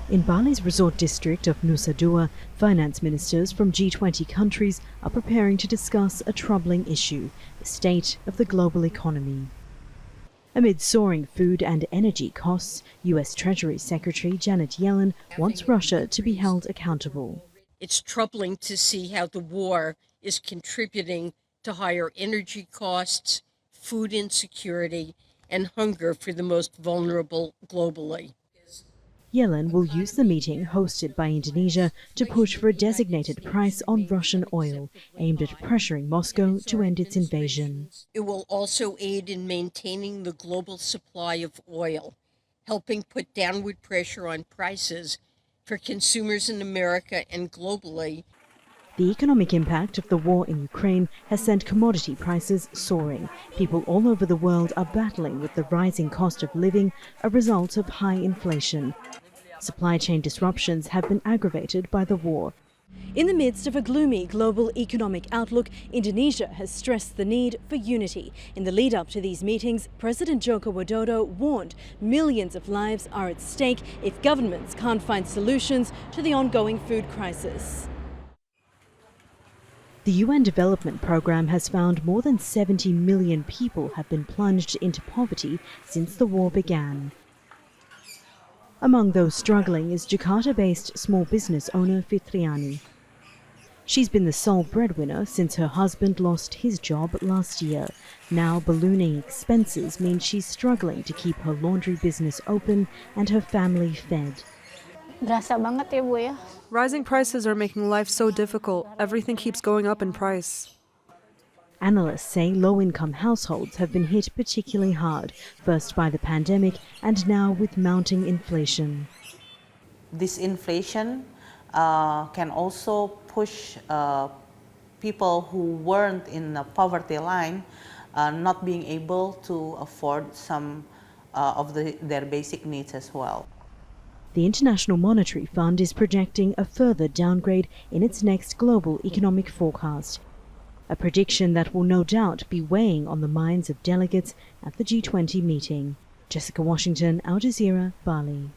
In Bali's resort district of Nusa Dua, finance ministers from G20 countries are preparing to discuss a troubling issue, the state of the global economy. Amid soaring food and energy costs, U.S. Treasury Secretary Janet Yellen wants Russia to be held accountable. It's troubling to see how the war is contributing to higher energy costs, food insecurity, and hunger for the most vulnerable globally. Yellen will use the meeting hosted by Indonesia to push for a designated price on Russian oil, aimed at pressuring Moscow to end its invasion. It will also aid in maintaining the global supply of oil, helping put downward pressure on prices for consumers in America and globally. The economic impact of the war in Ukraine has sent commodity prices soaring. People all over the world are battling with the rising cost of living, a result of high inflation. Supply chain disruptions have been aggravated by the war. In the midst of a gloomy global economic outlook, Indonesia has stressed the need for unity. In the lead-up to these meetings, President Joko Widodo warned millions of lives are at stake if governments can't find solutions to the ongoing food crisis. The UN Development Programme has found more than 70 million people have been plunged into poverty since the war began. Among those struggling is Jakarta-based small business owner Fitriani. She's been the sole breadwinner since her husband lost his job last year. Now ballooning expenses mean she's struggling to keep her laundry business open and her family fed. Rising prices are making life so difficult. Everything keeps going up in price. Analysts say low-income households have been hit particularly hard, first by the pandemic and now with mounting inflation. This inflation can also push people who weren't in the poverty line not being able to afford some of their basic needs as well. The International Monetary Fund is projecting a further downgrade in its next global economic forecast, a prediction that will no doubt be weighing on the minds of delegates at the G20 meeting. Jessica Washington, Al Jazeera, Bali.